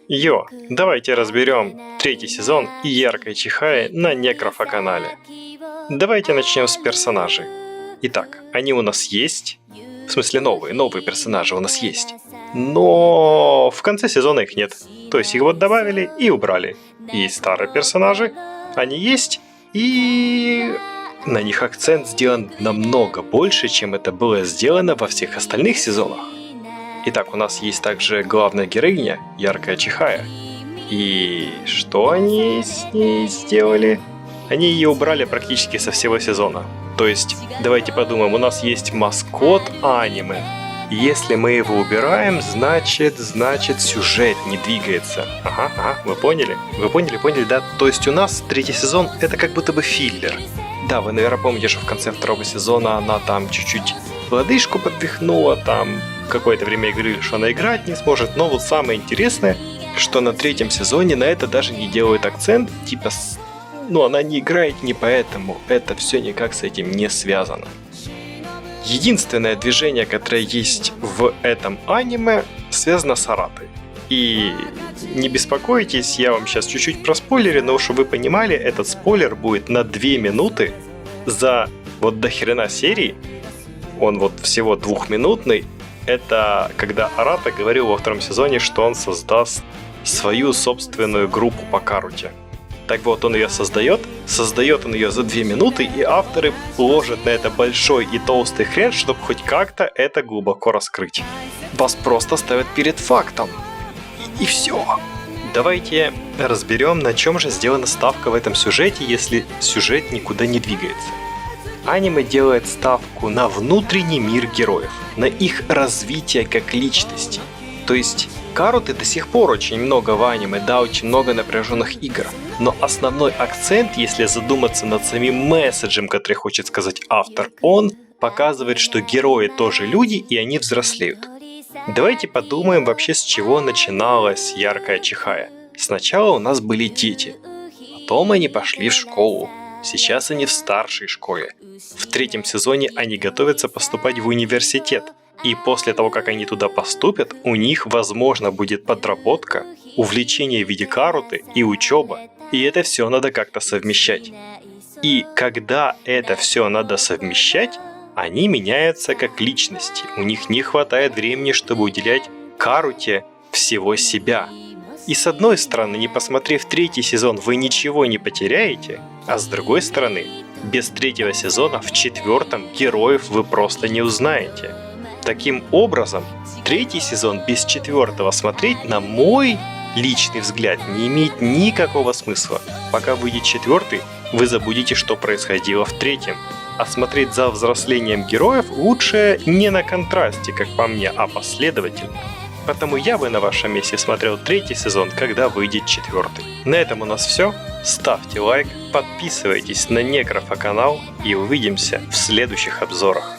Йо, давайте разберем третий сезон Яркой Чихаи на Некрофа-канале. Давайте начнем с персонажей. Итак, они у нас есть. В смысле новые персонажи у нас есть. Но в конце сезона их нет. То есть их вот добавили и убрали. И старые персонажи, они есть, и на них акцент сделан намного больше, чем это было сделано во всех остальных сезонах. Итак, у нас есть также главная героиня, Яркая Чихая. И что они с ней сделали? Они ее убрали практически со всего сезона. То есть, давайте подумаем, у нас есть маскот аниме. Если мы его убираем, значит сюжет не двигается. Ага, вы поняли? Вы поняли, да? То есть у нас третий сезон это как будто бы филлер. Да, вы, наверное, помните, что в конце второго сезона она там чуть-чуть лодыжку подвихнула, там какое-то время говорили, что она играть не сможет, но вот самое интересное, что на третьем сезоне на это даже не делают акцент, типа, она не играет не поэтому, это все никак с этим не связано. Единственное движение, которое есть в этом аниме, связано с Аратой. И не беспокойтесь, я вам сейчас чуть-чуть проспойлерю, но чтобы вы понимали, этот спойлер будет на 2 минуты за вот до хрена серии, он вот всего 2-минутный. Это когда Арата говорил во втором сезоне, что он создаст свою собственную группу по Каруте. Так вот, он ее создает он ее за 2 минуты, и авторы ложат на это большой и толстый хрен, чтобы хоть как-то это глубоко раскрыть. Вас просто ставят перед фактом. И все. Давайте разберем, на чем же сделана ставка в этом сюжете, если сюжет никуда не двигается. Аниме делает ставку на внутренний мир героев, на их развитие как личности. То есть Каруты до сих пор очень много в аниме, да, очень много напряженных игр. Но основной акцент, если задуматься над самим месседжем, который хочет сказать автор, он показывает, что герои тоже люди и они взрослеют. Давайте подумаем вообще, с чего начиналась Яркая Чихая. Сначала у нас были дети, потом они пошли в школу. Сейчас они в старшей школе. В третьем сезоне они готовятся поступать в университет. И после того, как они туда поступят, у них, возможно, будет подработка, увлечение в виде каруты и учеба. И это все надо как-то совмещать. И когда это все надо совмещать, они меняются как личности. У них не хватает времени, чтобы уделять каруте всего себя. И с одной стороны, не посмотрев третий сезон, вы ничего не потеряете, а с другой стороны, без третьего сезона в четвертом героев вы просто не узнаете. Таким образом, третий сезон без четвертого смотреть, на мой личный взгляд, не имеет никакого смысла. Пока выйдет четвертый, вы забудете, что происходило в третьем. А смотреть за взрослением героев лучше не на контрасте, как по мне, а последовательно. Потому я бы на вашем месте смотрел третий сезон, когда выйдет четвертый. На этом у нас все. Ставьте лайк, подписывайтесь на Некрофа канал и увидимся в следующих обзорах.